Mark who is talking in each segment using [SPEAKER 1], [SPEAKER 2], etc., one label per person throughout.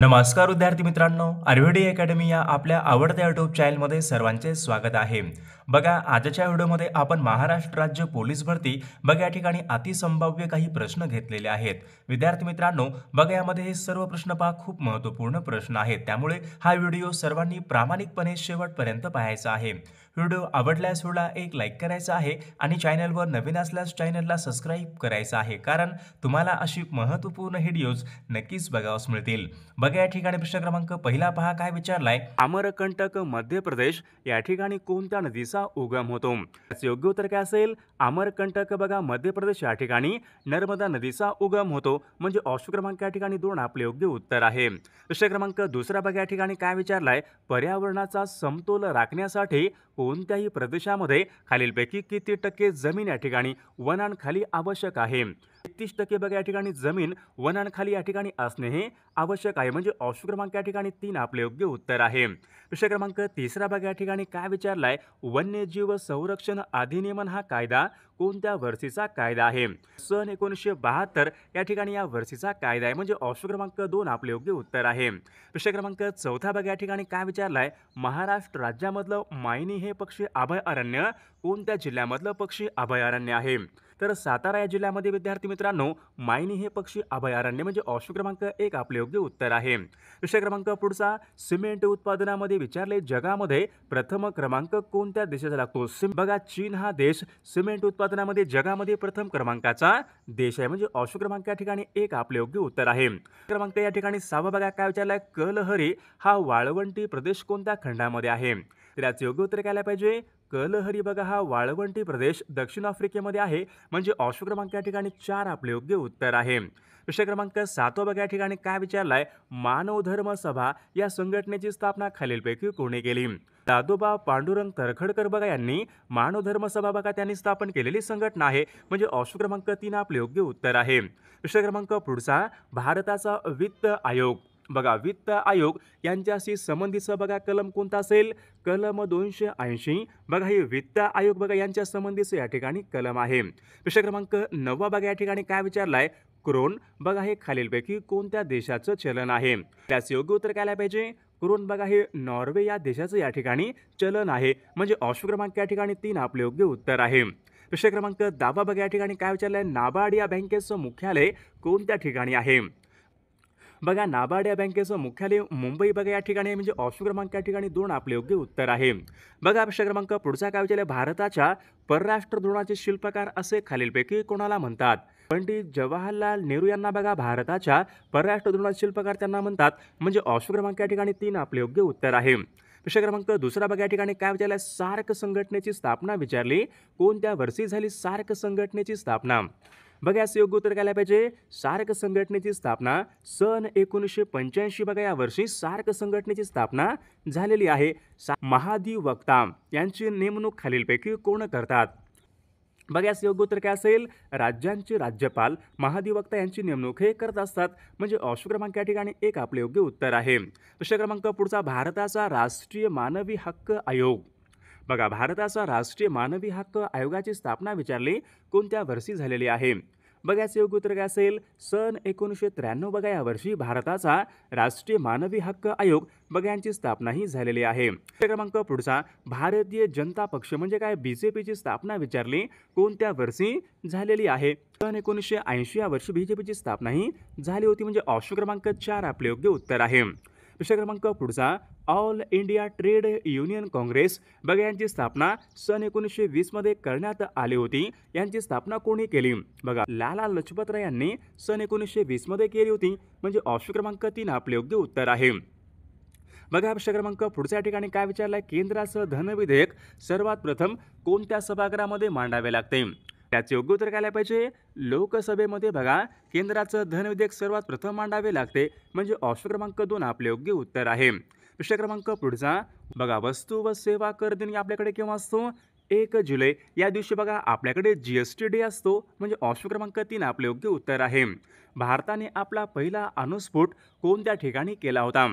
[SPEAKER 1] नमस्कार विद्यार्थी मित्रांनो, आयुर्वेदी अकॅडमी या आपल्या आवडत्या यूट्यूब चॅनलमध्ये सर्वांचे स्वागत आहे. बघा, आजच्या व्हिडिओमध्ये आपण महाराष्ट्र राज्य पोलीस भरती या ठिकाणी अतिसंभाव्य काही प्रश्न घेतलेले आहेत. विद्यार्थी मित्रांनो, बघा यामध्ये हे सर्व प्रश्न पहा खूप महत्त्वपूर्ण प्रश्न आहेत. त्यामुळे हा व्हिडिओ सर्वांनी प्रामाणिकपणे शेवटपर्यंत पाहायचा आहे. व्हिडिओ आवडल्यास व्हिडिओला एक लाईक करायचा आहे आणि चॅनलवर नवीन असल्यास चॅनलला सबस्क्राईब करायचं आहे, कारण तुम्हाला अशी महत्त्वपूर्ण व्हिडिओज नक्कीच बघावयास मिळतील. बघा या ठिकाणी प्रश्न क्रमांक पहिला पहा काय विचारलाय. अमरकंटक मध्य प्रदेश या ठिकाणी कोणत्या नदीचा उगम होतो? याचे योग्य उत्तर काय असेल? अमरकंटक बघा मध्य प्रदेश या ठिकाणी नर्मदा नदीचा उगम होतो, म्हणजे ऑप्शन क्रमांक या ठिकाणी 2 आपले योग्य उत्तर आहे. प्रश्न क्रमांक दुसरा बघा या ठिकाणी काय विचारलाय. पर्यावरणाचा समतोल राखण्यासाठी कोणत्याही प्रदेशामध्ये खालीलपैकी किती टक्के जमीन या ठिकाणी वनांखाली आवश्यक आहे? 33% बघा या ठिकाणी जमीन वनांखाली या ठिकाणी असणे हे आवश्यक आहे, म्हणजे ऑप्शन क्रमांक या ठिकाणी 3 आपले योग्य उत्तर आहे. प्रश्न क्रमांक तिसरा बघा या ठिकाणी काय विचारलाय. वन्यजीव संरक्षण अधिनियम हा कायदा कोणत्या वर्षीचा कायदा आहे? सन 1972 या ठिकाणी या वर्षीचा कायदा आहे, म्हणजे ऑप्शन क्रमांक 2 आपले योग्य उत्तर आहे. प्रश्न क्रमांक चौथा बघा या ठिकाणी काय विचारलाय. महाराष्ट्र राज्यामधलं मायनी हे पक्षी अभयारण्य कोणत्या जिल्ह्यामधलं पक्षी अभयारण्य आहे? तर सातारा या जिल्ह्यामध्ये विद्यार्थी मित्रांनो मायनी हे पक्षी अभयारण्य, म्हणजे ऑप्शन क्रमांक 1 आपले योग्य उत्तर आहे. प्रश्न क्रमांक पुढचा. सिमेंट उत्पादनामध्ये विचारले जगामध्ये प्रथम क्रमांक कोणत्या देशाचा लागतो? बघा, चीन हा देश सिमेंट उत्पादनामध्ये जगामध्ये प्रथम क्रमांकाचा देश आहे, म्हणजे ऑप्शन क्रमांक या ठिकाणी 1 आपले योग्य उत्तर आहे. क्रमांक या ठिकाणी 6 बघा काय विचारलाय. कलहरी हा वाळवंटी प्रदेश कोणत्या खंडामध्ये आहे? तर याचे योग्य उत्तर काय पाहिजे. कलहरी बघा हा वाळवंटी प्रदेश दक्षिण आफ्रिकेमध्ये आहे, म्हणजे ऑप्शन क्रमांक या ठिकाणी 4 आपले योग्य उत्तर आहे. प्रश्न क्रमांक 7 बघा या ठिकाणी काय विचारलाय. मानव धर्म सभा या संघटनेची स्थापना खालीलपैकी कोणी केली? दादोबा पांडुरंग तरखडकर बघा यांनी मानव धर्म सभा बघा त्यांनी स्थापन केलेली संघटना आहे, म्हणजे ऑप्शन क्रमांक 3 आपले योग्य उत्तर आहे. प्रश्न क्रमांक पुढचा. भारताचा वित्त आयोग बघा वित्त आयोग यांच्याशी संबंधीचं बघा कलम कोणता असेल? कलम 280 बघा हे वित्त आयोग बघा यांच्या संबंधीचं या ठिकाणी कलम आहे. प्रश्न क्रमांक 9 बघा या ठिकाणी काय विचारलाय. क्रोन बघा हे खालीलपैकी कोणत्या देशाचं चलन आहे? त्याचे योग्य उत्तर काय पाहिजे. क्रोन बघा हे नॉर्वे या देशाचं या ठिकाणी चलन आहे, म्हणजे ऑप्शन क्रमांक या ठिकाणी 3 आपले योग्य उत्तर आहे. प्रश्न क्रमांक 10 बघा या ठिकाणी काय विचारलंय. नाबार्ड या बँकेचं मुख्यालय कोणत्या ठिकाणी आहे? बघा, नाबार्ड या बँकेचं मुख्यालय मुंबई बघा या ठिकाणी आहे, म्हणजे ऑप्शन क्रमांक या ठिकाणी 2 आपले योग्य उत्तर आहे. बघा प्रश्न क्रमांक पुढचा काय विचारलाय. भारताच्या परराष्ट्र धोरणाचे शिल्पकार असे खालीलपैकी कोणाला म्हणतात? पंडित जवाहरलाल नेहरू यांना बघा भारताच्या परराष्ट्र धोरणाचे शिल्पकार त्यांना म्हणतात, म्हणजे ऑप्शन क्रमांक या ठिकाणी 3 आपले योग्य उत्तर आहे. प्रश्न क्रमांक दुसरा बघा या ठिकाणी काय विचारलाय. सार्क संघटनेची स्थापना विचारली कोणत्या वर्षी झाली? सार्क संघटनेची स्थापना बघा याचे योग्य उत्तर काय पाहिजे. सार्क संघटनेची स्थापना सन 1985 बघा या वर्षी सार्क संघटनेची स्थापना झालेली आहे. महाधिवक्ता यांची नेमणूक खालीलपैकी कोण करतात? बघा याचे योग्य उत्तर काय असेल. राज्यांचे राज्यपाल महाधिवक्ता यांची नेमणूक हे करत असतात, म्हणजे ऑप्शन क्रमांक या ठिकाणी 1 आपले योग्य उत्तर आहे. प्रश्न क्रमांक पुढचा. भारताचा राष्ट्रीय मानवी हक्क आयोग बघा भारताचा राष्ट्रीय मानवी हक्क आयोगाची स्थापना विचारली कोणत्या वर्षी झालेली आहे? बघा याचे योग्य उत्तर काय असेल. सन 1993 बघा या वर्षी भारताचा राष्ट्रीय मानवी हक्क आयोग बघा यांची स्थापना ही झालेली आहे. क्रमांक पुढचा. भारतीय जनता पक्ष म्हणजे काय बीजेपीची स्थापना विचारली कोणत्या वर्षी झालेली आहे? सन 1980 या वर्षी बीजेपीची स्थापना ही झाली होती, म्हणजे ऑप्शन क्रमांक 4 आपले योग्य उत्तर आहे. प्रश्न क्रमांक पुढचा. All India trade union Congress बघा यांची स्थापना सन 1920 मध्ये करण्यात आली होती. यांची स्थापना कोणी केली? बघा लाला लजपतराय यांनी सन 1920 मध्ये केली होती, म्हणजे ऑप्शन क्रमांक 3 आपले योग्य उत्तर आहे. बघा प्रश्न क्रमांक पुढच्या ठिकाणी काय विचारलाय. केंद्राचं धन विधेयक सर्वात प्रथम कोणत्या सभागृहामध्ये मांडावे लागते? त्याचे योग्य उत्तर काय पाहिजे. लोकसभेमध्ये बघा केंद्राचं धन विधेयक सर्वात प्रथम मांडावे लागते, म्हणजे ऑप्शन क्रमांक 2 आपले योग्य उत्तर आहे. प्रश्न क्रमांक पुढचा. बघा वस्तू व सेवा कर दिन आपल्याकडे केव्हा असतो? 1 जुलै या दिवशी बघा आपल्याकडे जीएसटी डे असतो, म्हणजे ऑप्शन क्रमांक 3 आपले योग्य उत्तर आहे. भारताने आपला पहिला अणुस्फोट कोणत्या ठिकाणी केला होता?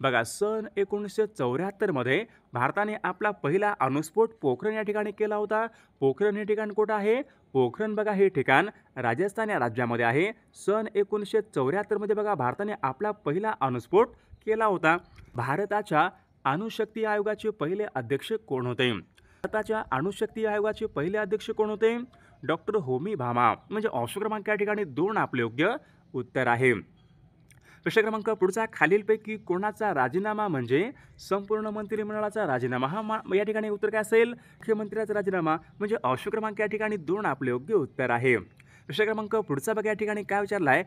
[SPEAKER 1] बघा सन 1974 मध्ये भारताने आपला पहिला अणुस्फोट पोखरण या ठिकाणी केला होता। पोखरण हे ठिकाण कुठं आहे? पोखरण बघा हे ठिकाण राजस्थान या राज्यामध्ये आहे। सन 1974 मध्ये बघा भारताने आपला पहिला अणुस्फोट केला होता। भारताच्या अणुशक्ती आयोगाचे पहिले अध्यक्ष कोण होते? भारताच्या अणुशक्ती आयोगाचे पहिले अध्यक्ष कोण होते? डॉक्टर होमी भाभा। म्हणजे ऑप्शन क्रमांक या ठिकाणी 2 आपले योग्य उत्तर आहे। प्रश्न क्रमांक पुढचा, खालीलपैकी कोणाचा राजीनामा म्हणजे संपूर्ण मंत्रिमंडळाचा राजीनामा? या ठिकाणी उत्तर काय असेल? मुख्यमंत्र्याचा राजीनामा। म्हणजे ऑप्शन क्रमांक या ठिकाणी 2 आपले योग्य उत्तर आहे। प्रश्न क्रमांक पुढचा बघा, या ठिकाणी काय विचारलाय?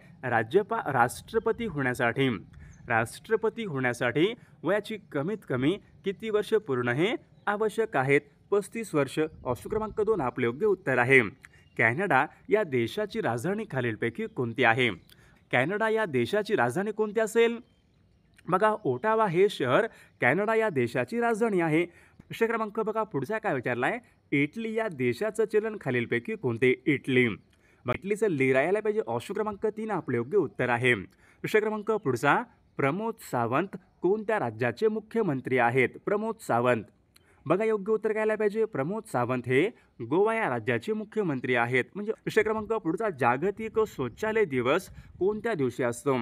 [SPEAKER 1] राष्ट्रपती होण्यासाठी वयाची कमीत कमी किती वर्ष पूर्ण हे आवश्यक आहेत? 35 वर्ष। ऑप्शन क्रमांक 2 आपले योग्य उत्तर आहे। कॅनडा या देशाची राजधानी खालीलपैकी कोणती आहे? कॅनडा या देशाची राजधानी कोणती असेल? बघा ओटावा हे शहर कॅनडा या देशाची राजधानी आहे। प्रश्न क्रमांक बघा पुढचा काय विचारलाय? इटली या देशाचं चलन खालीलपैकी कोणते? इटली। इटलीचं लिरा यायला पाहिजे। ऑप्शन क्रमांक 3 आपले योग्य उत्तर आहे। प्रश्न क्रमांक पुढचा, प्रमोद सावंत कोणत्या राज्याचे मुख्यमंत्री आहेत? प्रमोद सावंत बघा योग्य उत्तर काय यायला पाहिजे? प्रमोद सावंत हे गोवा या राज्याचे मुख्यमंत्री आहेत। म्हणजे प्रश्न क्रमांक पुढचा, जागतिक शौचालय दिवस कोणत्या दिवशी असतो?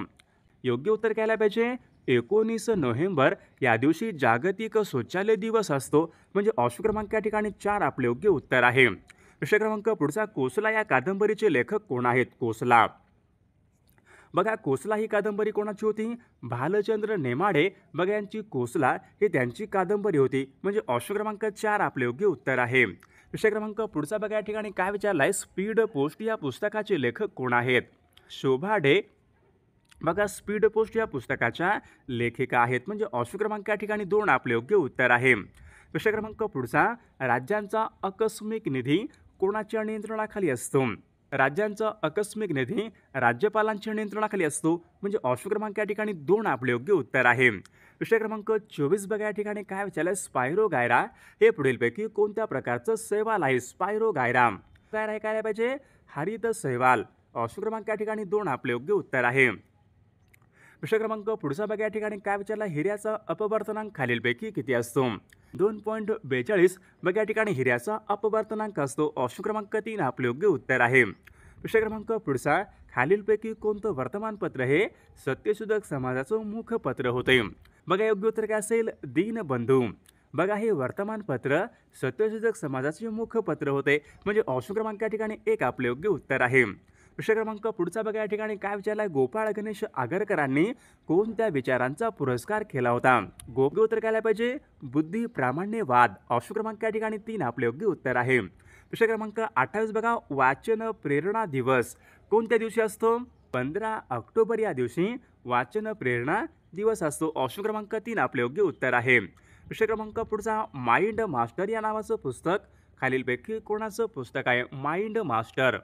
[SPEAKER 1] योग्य उत्तर काय यायला पाहिजे? 19 नोव्हेंबर या दिवशी जागतिक शौचालय दिवस असतो। म्हणजे ऑप्शन क्रमांक या ठिकाणी 4 आपले योग्य उत्तर आहे। प्रश्न क्रमांक पुढचा, कोसला या कादंबरीचे लेखक कोण आहेत? कोसला बघा कोसला ही कादंबरी कोणाची होती? भालचंद्र नेमाडे बघा यांची कोसला ही त्यांची कादंबरी होती। म्हणजे ऑप्शन क्रमांक 4 आपले योग्य उत्तर आहे। विषय क्रमांक पुढचा बघा, या ठिकाणी काय विचारलाय? स्पीड पोस्ट या पुस्तकाचे लेखक कोण आहेत? शोभा डे बघा स्पीड पोस्ट या पुस्तकाच्या लेखिका आहेत। म्हणजे ऑप्शन क्रमांक या ठिकाणी 2 आपले योग्य उत्तर आहे। विषय क्रमांक पुढचा, राज्यांचा आकस्मिक निधी कोणाच्या नियंत्रणाखाली असतो? राज्यांचा आकस्मिक निधी राज्यपालांच्या नियंत्रणाखाली असतो। म्हणजे ऑप्शन क्रमांक या ठिकाणी 2 आपले योग्य उत्तर आहे। विषय क्रमांक 24 बघा, या ठिकाणी काय विचारलंय? स्पायरोगायरा हे पुढीलपैकी कोणत्या प्रकारचं शैवाल आहे? स्पायरोगायरा काय काय पाहिजे? हरित शैवाल। ऑप्शन क्रमांक या ठिकाणी 2 आपले योग्य उत्तर आहे। विषय क्रमांक पुढचा बघा, या ठिकाणी काय विचारला? हिऱ्याचा अपवर्तनांक खालीलपैकी किती असतो? 2.42 बघा या ठिकाणी हिऱ्याचा अपवर्तनांक असतो। ऑप्शन क्रमांक 3 आपले योग्य उत्तर आहे। विषय क्रमांक पुढचा, खालीलपैकी कोणतं वर्तमानपत्र हे सत्यशोधक समाजाचं मुखपत्र होते? बघा योग्य उत्तर काय असेल? दीनबंधू बघा हे वर्तमानपत्र सत्यशोधक समाजाचे मुखपत्र होते। म्हणजे ऑप्शन क्रमांक या ठिकाणी 1 आपले योग्य उत्तर आहे। विषय क्रमांक पुढचा बघा, या ठिकाणी काय विचारलाय? गोपाळ गणेश आगरकरांनी कोणत्या विचारांचा पुरस्कार केला होता? योग्य उत्तर काय पाहिजे? बुद्धी प्रामाण्यवाद। ऑप्शन क्रमांक या ठिकाणी 3 आपले योग्य उत्तर आहे। विषय क्रमांक 28 बघा, वाचन प्रेरणा दिवस कोणत्या दिवशी असतो? 15 ऑक्टोबर या दिवशी वाचन प्रेरणा दिवस असतो। ऑप्शन क्रमांक 3 आपले योग्य उत्तर आहे। विषय क्रमांक पुढचा, माइंड मास्टर या नावाचं पुस्तक खालीलपैकी कोणाचं पुस्तक आहे? माइंड मास्टर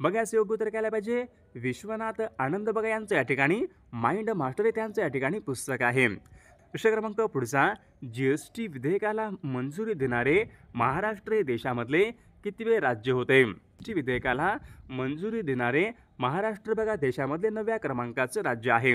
[SPEAKER 1] बघा याचं योग्य उत्तर काय पाहिजे? विश्वनाथ आनंद बघा यांचं या ठिकाणी माइंड मास्टर हे त्यांचं या ठिकाणी पुस्तक आहे। विषय क्रमांक पुढचा, जीएसटी विधेयकाला मंजुरी देणारे महाराष्ट्र हे देशामधले कितवे राज्य होते? जीएसटी विधेयकाला मंजुरी देणारे महाराष्ट्र बघा देशामधले 9व्या क्रमांकाचं राज्य आहे।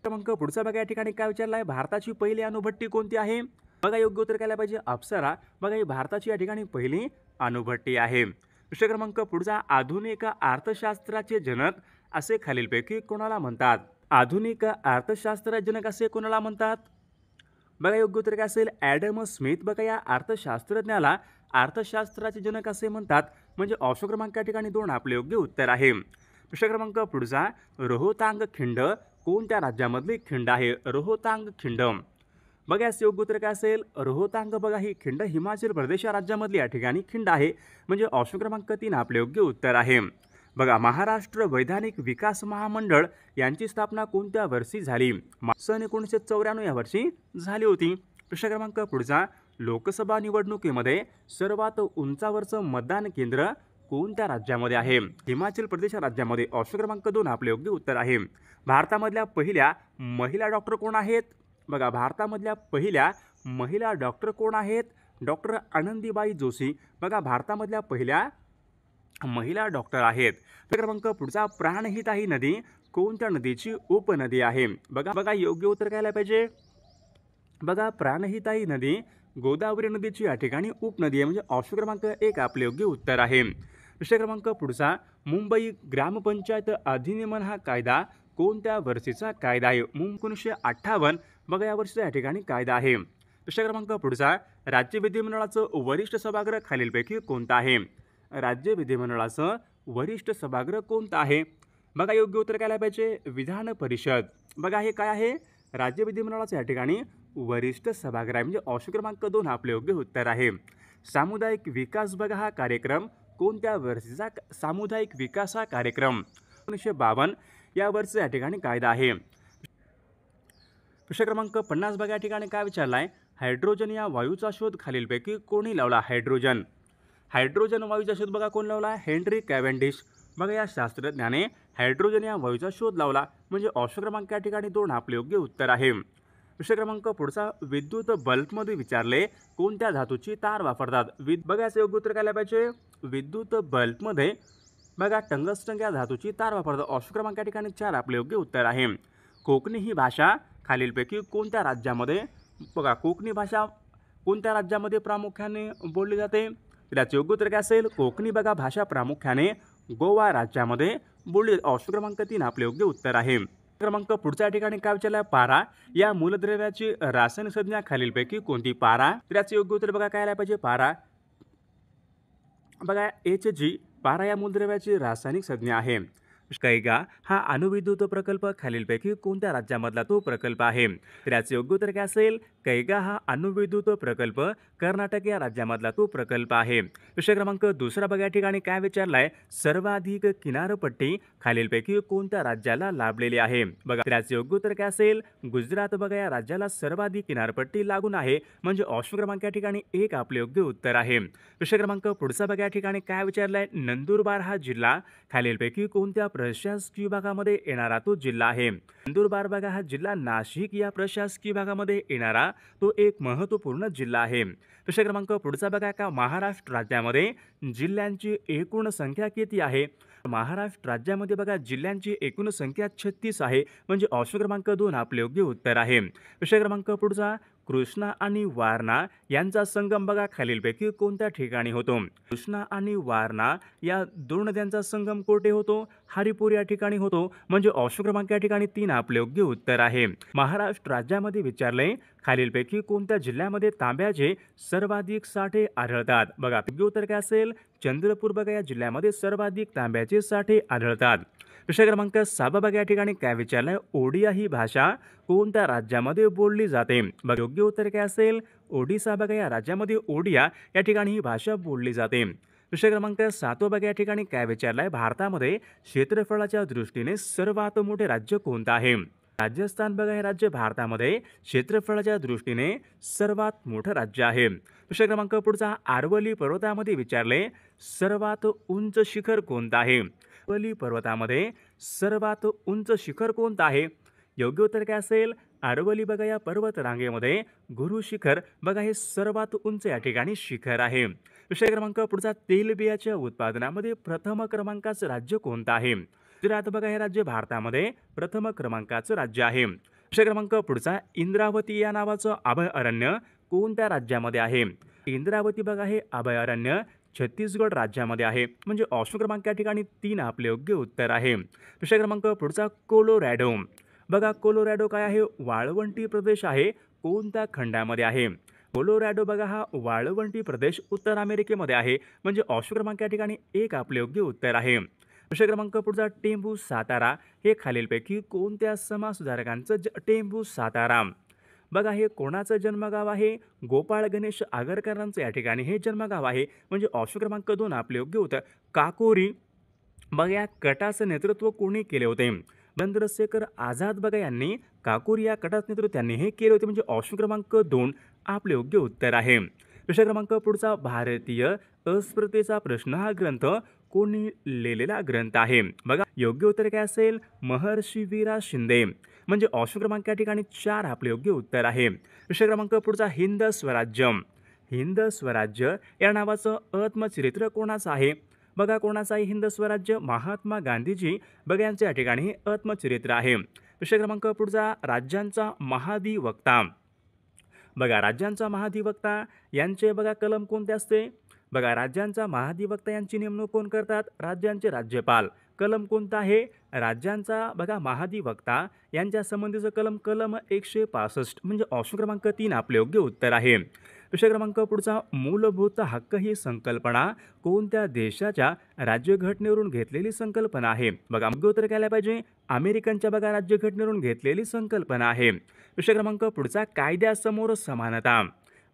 [SPEAKER 1] क्रमांक पुढचा बघा, या ठिकाणी काय विचारलाय? भारताची पहिली अणुभट्टी कोणती आहे? बघा योग्य उत्तर काय पाहिजे? अप्सरा बघा ही भारताची या ठिकाणी पहिली अणुभट्टी आहे। विषय क्रमांक पुढचा, आधुनिक अर्थशास्त्राचे जनक असे खालीलपैकी कोणाला म्हणतात? आधुनिक अर्थशास्त्र जनक असे कोणाला म्हणतात? बघा योग्य उत्तर काय असेल? ॲडम स्मिथ बघा या अर्थशास्त्रज्ञाला अर्थशास्त्राचे जनक असे म्हणतात। म्हणजे ऑप्शन क्रमांक या ठिकाणी 2 आपले योग्य उत्तर आहे। विषय क्रमांक पुढचा, रोहतांग खिंड कोणत्या राज्यामधली खिंड आहे? रोहतांग खिंड बघा याचं योग्य उत्तर काय असेल? रोहतांग बघा ही खिंड हिमाचल प्रदेश या राज्यामधली या ठिकाणी खिंड आहे। म्हणजे ऑप्शन क्रमांक 3 आपले योग्य उत्तर आहे। बघा महाराष्ट्र वैधानिक विकास महामंडळ यांची स्थापना कोणत्या वर्षी झाली? सन 1994 या वर्षी झाली होती। प्रश्न क्रमांक पुढचा, लोकसभा निवडणुकीमध्ये सर्वात उंचावरचं मतदान केंद्र कोणत्या राज्यामध्ये आहे? हिमाचल प्रदेश राज्यामध्ये। ऑप्शन क्रमांक 2 आपले योग्य उत्तर आहे। भारतामधल्या पहिल्या महिला डॉक्टर कोण आहेत? बघा भारतामधल्या पहिल्या महिला डॉक्टर कोण आहेत? डॉक्टर आनंदीबाई जोशी बघा भारतामधल्या पहिल्या महिला डॉक्टर आहेत। क्रमांक पुढचा, प्राणहिता ही नदी कोणत्या नदीची उपनदी आहे? बघा योग्य उत्तर काय पाहिजे? बघा प्राणहिताई नदी गोदावरी नदीची या ठिकाणी उपनदी आहे, म्हणजे ऑप्शन क्रमांक 1 आपले योग्य उत्तर आहे. दुसरा क्रमांक पुढचा, मुंबई ग्रामपंचायत अधिनियमन हा कायदा कोणत्या वर्षीचा कायदा आहे? 1958 बघा या वर्षीचा या ठिकाणी कायदा आहे. दुसरा क्रमांक पुढचा, राज्य विधिमंडळाचं वरिष्ठ सभागृह खालीलपैकी कोणतं आहे? राज्य विधिमंडळाचं वरिष्ठ सभागृह कोणतं आहे? बघा योग्य उत्तर काय पाहिजे? विधान परिषद. बघा हे काय आहे? राज्य विधिमंडळाचं या ठिकाणी वरिष्ठ सभागृह आहे, म्हणजे ऑप्शन क्रमांक 2 आपले योग्य उत्तर आहे. सामुदायिक विकास बघा हा कार्यक्रम कोणत्या वर्षीचा? सामुदायिक विकास हा कार्यक्रम 1952 या वर्षीचा या ठिकाणी कायदा आहे. प्रश्न क्रमांक 50 बघा या ठिकाणी काय विचारला आहे? हायड्रोजन या वायूचा शोध खालीलपैकी कोणी लावला? हायड्रोजन वायूचा शोध बघा कोण लावला? Henry Cavendish. बघा या शास्त्रज्ञाने हायड्रोजन या वायूचा शोध लावला, म्हणजे ऑप्शन क्रमांक या ठिकाणी 2 आपले योग्य उत्तर आहे. प्रश्न क्रमांक पुढचा, विद्युत बल्बमध्ये विचारले कोणत्या धातूची तार वापरतात? बघा याचं योग्य उत्तर काय पाहिजे? विद्युत बल्बमध्ये बघा टंगस्टन या धातूची तार वापरतात. ऑप्शन क्रमांक या ठिकाणी 4 आपले योग्य उत्तर आहे. कोकणी ही भाषा खालीलपैकी कोणत्या राज्यामध्ये बघा कोकणी भाषा कोणत्या राज्यामध्ये प्रामुख्याने बोलली जाते? त्याचे योग्य उत्तर काय असेल? कोकणी बघा भाषा प्रामुख्याने गोवा राज्यामध्ये बोलली. ऑप्शन क्रमांक 3 आपले योग्य उत्तर आहे. क्रमांक पुढच्या ठिकाणी काय विचारलं? पारा या मूलद्रव्याची रासायनिक संज्ञा खालीलपैकी कोणती? पारा. त्याचे योग्य उत्तर बघा काय आलं पाहिजे? पारा बघा Hg. पारा या मूलद्रव्याची रासायनिक संज्ञा आहे. कैगा हा अणुविद्युत प्रकल्प खालीलपैकी कोणत्या राज्यामधला तो प्रकल्प आहे? त्याचे योग्य उत्तर काय असेल? कैगा हा अणुविद्युत प्रकल्प कर्नाटक या राज्यामधला तो प्रकल्प आहे. विषय क्रमांक दुसरा बघा या ठिकाणी काय विचारलाय? सर्वाधिक किनारपट्टी खालीलपैकी कोणत्या राज्याला लाभलेली आहे? बघा त्याचे योग्य उत्तर काय असेल? गुजरात बघा या राज्याला सर्वाधिक किनारपट्टी लागून आहे, म्हणजे ऑप्शन क्रमांक या ठिकाणी 1 आपले योग्य उत्तर आहे. विषय क्रमांक पुढचा बघा या ठिकाणी काय विचारलाय? नंदुरबार हा जिल्हा खालीलपैकी कोणत्या प्रशासकीय विभागामध्ये येणारा तो जिल्हा आहे? नंदुरबार बघा हा जिल्हा नाशिक या प्रशासकीय विभागामध्ये येणारा तो एक महत्त्वपूर्ण जिल्हा आहे. विषय क्रमांक पुढचा बघा का महाराष्ट्र राज्यामध्ये जिल्ह्यांची एकूण संख्या किती आहे? महाराष्ट्र राज्यामध्ये बघा जिल्ह्यांची एकूण संख्या 36 आहे, म्हणजे ऑप्शन क्रमांक 2 आपले योग्य उत्तर आहे. विषय क्रमांक पुढचा, कृष्णा आणि वारणा यांचा संगम बघा खालीलपैकी कोणत्या ठिकाणी होतो? कृष्णा आणि वारणा या दोन नद्यांचा संगम कोठे होतो? हरिपूर या ठिकाणी होतो, म्हणजे ऑप्शन क्रमांक या ठिकाणी 3 आपले योग्य उत्तर आहे. महाराष्ट्र राज्यामध्ये विचारले खालीलपैकी कोणत्या जिल्ह्यामध्ये तांब्याचे सर्वाधिक साठे आढळतात? बघा योग्य उत्तर काय असेल? चंद्रपूर बघा या जिल्ह्यामध्ये सर्वाधिक तांब्याचे साठे आढळतात. विषय क्रमांक 6 बघा या ठिकाणी काय विचारलंय? ओडिया ही भाषा कोणत्या राज्यामध्ये बोलली जाते? बघा योग्य उत्तर काय असेल? ओडिसा बघा या राज्यामध्ये ओडिया या ठिकाणी ही भाषा बोलली जाते. विषय क्रमांक 7 बघा या ठिकाणी काय विचारलाय? भारतामध्ये क्षेत्रफळाच्या दृष्टीने सर्वात मोठे राज्य कोणतं आहे? राजस्थान बघा हे राज्य भारतामध्ये क्षेत्रफळाच्या दृष्टीने सर्वात मोठं राज्य आहे. विषय क्रमांक पुढचा, आरवली पर्वतामध्ये विचारले सर्वात उंच शिखर कोणतं आहे? आरवली पर्वतामध्ये सर्वात उंच शिखर कोणतं आहे? योग्य उत्तर काय असेल? आरवली बघा या पर्वत रांगेमध्ये गुरु शिखर बघा हे सर्वात उंच या ठिकाणी शिखर आहे. विषय क्रमांक पुढचा, तेलबियाच्या उत्पादनामध्ये प्रथम क्रमांकाचं राज्य कोणतं आहे? गुजरात बघा हे राज्य भारतामध्ये प्रथम क्रमांकाचं राज्य आहे. विषय क्रमांक पुढचा, इंद्रावती या नावाचं अभयारण्य कोणत्या राज्यामध्ये आहे? इंद्रावती बघा हे अभयारण्य छत्तीसगड राज्यामध्ये आहे, म्हणजे ऑप्शन क्रमांक या ठिकाणी 3 आपले योग्य उत्तर आहे. विषय क्रमांक पुढचा, कोलोरॅडो बघा कोलोरॅडो काय आहे? वाळवंटी प्रदेश आहे. कोणत्या खंडामध्ये आहे? कोलोरॅडो बघा हा वाळवंटी प्रदेश उत्तर अमेरिकेमध्ये आहे, म्हणजे ऑप्शन क्रमांक या ठिकाणी 1 आपले योग्य उत्तर आहे. विषय क्रमांक पुढचा, टेंभू सातारा हे खालीलपैकी कोणत्या समाजसुधारकांचं टेंभू सातारा बघा हे कोणाचं जन्मगाव आहे? गोपाळ गणेश आगरकरांचं या ठिकाणी हे जन्मगाव आहे, म्हणजे ऑप्शन क्रमांक 2 आपले योग्य उत्तर. काकोरी बघा या कटाचं नेतृत्व कोणी केले होते? चंद्रशेखर आझाद बघा यांनी काकोरी या कटाचं नेतृत्व त्यांनी हे केले होते, म्हणजे ऑप्शन क्रमांक 2 आपले योग्य उत्तर आहे. विषय क्रमांक पुढचा, भारतीय अस्पृश्यतेचा प्रश्न हा ग्रंथ कोणी लिहिलेला ग्रंथ आहे? बघा योग्य उत्तर काय असेल? महर्षी वीरा शिंदे, म्हणजे ऑप्शन क्रमांक या ठिकाणी 4 आपले योग्य उत्तर आहे. विषय क्रमांक पुढचा, हिंद स्वराज्य या नावाचं आत्मचरित्र कोणाचं आहे? बघा कोणाचं आहे हिंद स्वराज्य? महात्मा गांधीजी बघा यांचं या ठिकाणी आत्मचरित्र आहे. विषय क्रमांक पुढचा, राज्यांचा महाधिवक्ता बघा राज्यांचा महाधिवक्ता यांचे बघा कलम कोणते असते? बघा राज्यांचा महाधिवक्ता यांची नेमणूक कोण करतात? राज्यांचे राज्यपाल. कलम कोणता आहे? राज्यांचा बघा महाधिवक्ता यांच्या संबंधीचं कलम कलम 165 म्हणजे ऑप्शन क्रमांक 3 आपले योग्य उत्तर आहे. विषय क्रमांक पुढचा मूलभूत हक्क ही संकल्पना कोणत्या देशाच्या राज्यघटनेवरून घेतलेली संकल्पना आहे? बघा योग्य उत्तर काय आलं पाहिजे? अमेरिकनच्या बघा राज्यघटनेवरून घेतलेली संकल्पना आहे. विषय क्रमांक पुढचा कायद्यासमोर समानता.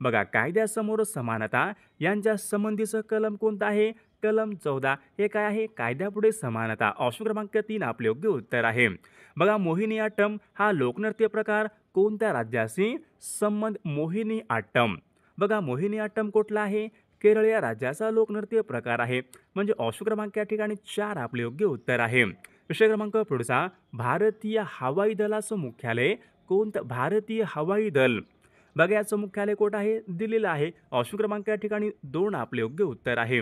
[SPEAKER 1] बघा कायद्यासमोर समानता यांच्या संबंधीचं कलम कोणतं आहे? कलम 14 हे काय आहे? कायद्यापुढे समानता. ऑप्शन क्रमांक 3 आपले योग्य उत्तर आहे. बघा मोहिनीअट्टम हा लोकनृत्य प्रकार कोणत्या राज्याशी संबंध? मोहिनीअट्टम बघा मोहिनीअट्टम कुठला आहे? केरळ या राज्याचा लोकनृत्य प्रकार आहे. म्हणजे ऑप्शन क्रमांक या ठिकाणी 4 आपले योग्य उत्तर आहे. विषय क्रमांक पुढचा भारतीय हवाई दलाचं मुख्यालय कोणतं? भारतीय हवाई दल बघा याचं मुख्यालय कोठं आहे? दिल्लीला आहे. ऑप्शन क्रमांक या ठिकाणी 2 आपले योग्य उत्तर आहे.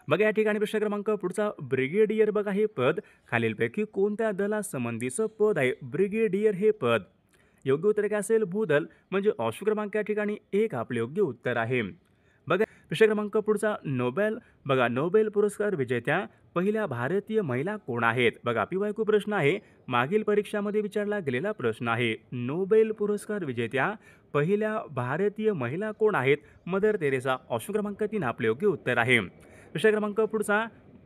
[SPEAKER 1] बघा या ठिकाणी प्रश्न क्रमांक पुढचा ब्रिगेडियर बघा हे पद खालीलपैकी कोणत्या दलासंबंधीचं पद आहे? ब्रिगेडियर हे पद. योग्य उत्तर काय असेल? भूदल. म्हणजे ऑप्शन क्रमांक या ठिकाणी 1 आपले योग्य उत्तर आहे. बघा विषय क्रमांक पुढचा नोबेल पुरस्कार विजेत्या पहिल्या भारतीय महिला कोण आहेत? बघा PYQ प्रश्न आहे. मागील परीक्षामध्ये विचारला गेलेला प्रश्न आहे. नोबेल पुरस्कार विजेत्या पहिल्या भारतीय महिला कोण आहेत? Mother Theresa. ऑप्शन क्रमांक 3 आपले योग्य उत्तर आहे. विषय क्रमांक पुढचा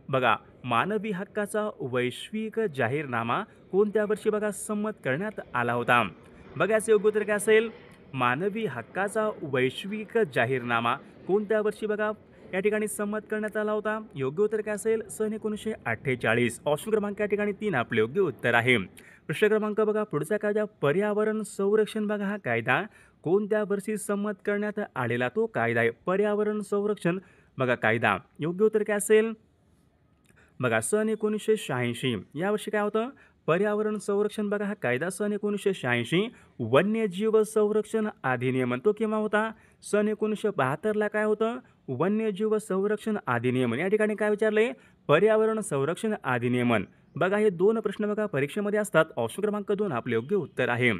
[SPEAKER 1] बघा मानवी हक्काचा वैश्विक जाहीरनामा कोणत्या वर्षी बघा संमत करण्यात आला होता? बघा याचे योग्य उत्तर काय असेल? मानवी हक्काचा वैश्विक जाहीरनामा कोणत्या वर्षी बघा या ठिकाणी संमत करण्यात आला होता? योग्य उत्तर काय असेल? सन 1948. ऑप्शन क्रमांक या ठिकाणी 3 आपले योग्य उत्तर आहे. प्रश्न क्रमांक बघा पुढचा कायदा पर्यावरण संरक्षण बघा हा कायदा कोणत्या वर्षी संमत करण्यात आलेला तो कायदा आहे? पर्यावरण संरक्षण बघा कायदा. योग्य उत्तर काय असेल? बघा सन 1986 यावर्षी काय होतं? पर्यावरण संरक्षण बघा हा कायदा सन 1986. वन्यजीव संरक्षण अधिनियमन तो केव्हा होता? सन 1972ला काय होतं? वन्यजीव संरक्षण अधिनियमन. या ठिकाणी काय विचारले? पर्यावरण संरक्षण अधिनियमन. बघा हे 2 प्रश्न बघा परीक्षेमध्ये असतात. ऑप्शन क्रमांक 2 आपले योग्य उत्तर आहे.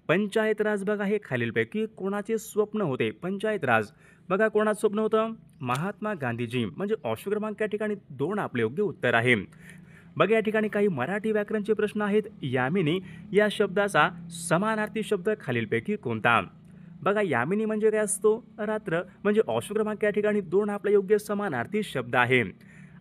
[SPEAKER 1] पंचायत राज बघा हे खालीलपैकी कोणाचे स्वप्न होते? पंचायत राज बघा कोणाचं स्वप्न होतं? महात्मा गांधीजी. म्हणजे ऑप्शन क्रमांक या ठिकाणी 2 आपले योग्य उत्तर आहे. बघा या ठिकाणी काही मराठी व्याकरणचे प्रश्न आहेत. यामिनी या शब्दाचा समानार्थी शब्द खालीलपैकी कोणता? बघा यामिनी म्हणजे काय असतो? रात्र. म्हणजे ऑप्शन क्रमांक या ठिकाणी 2 आपला योग्य समानार्थी शब्द आहे.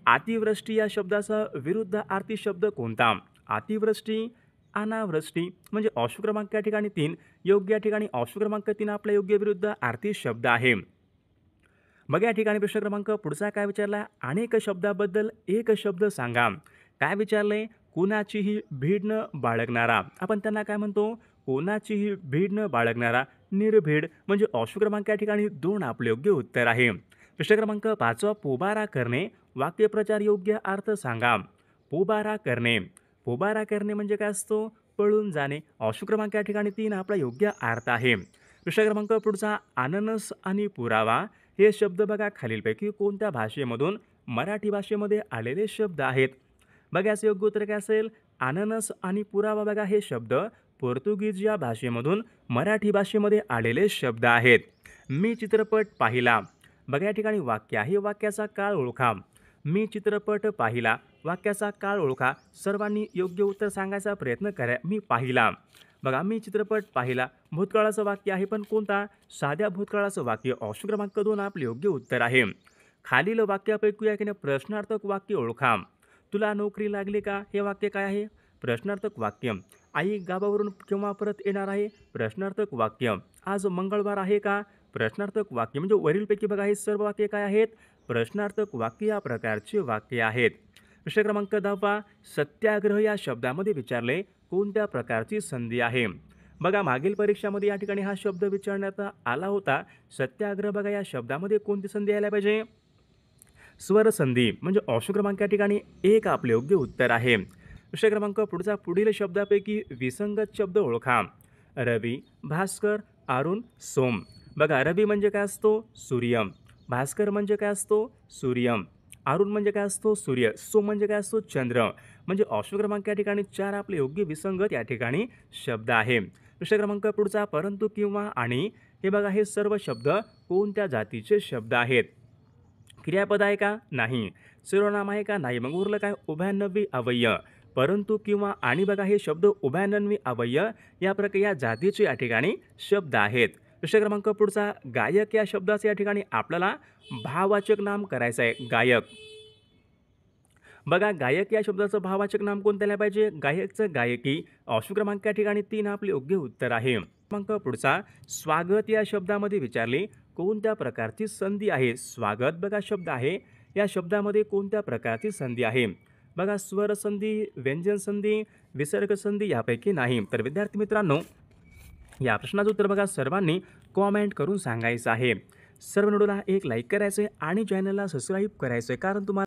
[SPEAKER 1] अतिवृष्टी या शब्दाचा विरुद्धार्थी शब्द कोणता? अतिवृष्टी, अनावृष्टी. म्हणजे ऑप्शन क्रमांक या ठिकाणी 3 योग्य. या ठिकाणी ऑप्शन क्रमांक 3 आपला योग्य विरुद्धार्थी शब्द आहे. बघा या ठिकाणी प्रश्न क्रमांक पुढचा काय विचारला? अनेक शब्दाबद्दल एक शब्द सांगा. काय विचारले? कुणाचीही भीड न बाळगणारा. आपण त्यांना काय म्हणतो? कोणाचीही भीड न बाळगणारा. निर्भीड. म्हणजे ऑप्शन क्रमांक या ठिकाणी 2 आपले योग्य उत्तर आहे. प्रश्न क्रमांक 5 पोबारा करणे वाक्यप्रचार योग्य अर्थ सांगा. पोबारा करणे. पोबारा करणे म्हणजे काय असतो? पळून जाणे. ऑप्शन क्रमांक या ठिकाणी 3 आपला योग्य अर्थ आहे. प्रश्न क्रमांक पुढचा अननस आणि पुरावा हे शब्द बघा खालीलपैकी कोणत्या भाषेमधून मराठी भाषेमध्ये आलेले शब्द आहेत? बघा याचं योग्य उत्तर काय असेल? अननस आणि पुरावा बघा हे शब्द पोर्तुगीज या भाषेमधून मराठी भाषेमध्ये आलेले शब्द आहेत. मी चित्रपट पाहिला. बघा या ठिकाणी वाक्य आहे. वाक्याचा काळ ओळखा. मी चित्रपट पाहिला. वाक्याचा काळ ओळखा. सर्वांनी योग्य उत्तर सांगायचा प्रयत्न करा. मी पाहिला. बघा मी चित्रपट पाहिला. भूतकाळाचं वाक्य आहे पण कोणता? साध्या भूतकाळाचं वाक्य. ऑप्शन क्रमांक 2 आपले योग्य उत्तर आहे. खालील वाक्यापैकी याने प्रश्नार्थक वाक्य ओळखा. तुला नोकरी लागली का? हे वाक्य काय आहे? प्रश्नार्थक वाक्य. आई गावावरून केव्हा परत येणार आहे? प्रश्नार्थक वाक्य. आज मंगळवार आहे का? प्रश्नार्थक वाक्य. म्हणजे वरीलपैकी बघा हे सर्व वाक्य काय आहेत? प्रश्नार्थक वाक्य या प्रकारचे वाक्य आहेत. विषय क्रमांक 10 सत्याग्रह या शब्दामध्ये विचारले कोणत्या प्रकारची संधी आहे? बघा मागील परीक्षामध्ये या ठिकाणी हा शब्द विचारण्यात आला होता. सत्याग्रह बघा या शब्दामध्ये कोणती संधी यायला पाहिजे? स्वर संधी. म्हणजे ऑप्शन क्रमांक या ठिकाणी 1 आपले योग्य उत्तर आहे. विषय क्रमांक पुढचा पुढील शब्दापैकी विसंगत शब्द ओळखा. रवी, भास्कर, अरुण, सोम. बघा रवी म्हणजे काय असतो? सूर्य. भास्कर म्हणजे काय असतो? सूर्य. अरुण म्हणजे काय असतो? सूर्य. सोम म्हणजे काय असतो? चंद्र. म्हणजे ऑप्शन क्रमांक या ठिकाणी 4 आपले योग्य विसंगत या ठिकाणी शब्द आहे. प्रश्न क्रमांक पुढचा परंतु किंवा आणि हे बघा हे सर्व शब्द कोणत्या जातीचे शब्द आहेत? क्रियापद आहे का? नाही. सर्वनाम आहे का? नाही. मग उरलं काय? उभयान्वयी अव्यय. परंतु किंवा आणि बघा हे शब्द उभयान्वयी अव्यय या प्रकारे या जातीचे या ठिकाणी शब्द आहेत. प्रश्न क्रमांक पुढचा गायक या शब्दाचे या ठिकाणी आपल्याला भाववाचक नाम करायचं आहे. गायक. बघा गायक या शब्दाचं भाववाचक नाम कोणतं आलं पाहिजे? गायकचं गायकी. ऑप्शन क्रमांक या ठिकाणी 3 आपले योग्य उत्तर आहे. क्रमांक पुढचा स्वागत या शब्दामध्ये विचारले कोणत्या प्रकारची संधी आहे? स्वागत बघा शब्द आहे या शब्दामध्ये कोणत्या प्रकारची संधी आहे? बघा स्वर संधी, व्यंजन संधी, विसर्ग संधी यापैकी नाही. तर विद्यार्थी मित्रांनो या प्रश्नाचं उत्तर बघा सर्वांनी कॉमेंट करून सांगायचं आहे. सर्व व्हिडिओला एक लाईक करायचं आहे आणि चॅनलला सबस्क्राईब करायचं आहे कारण तुम्हाला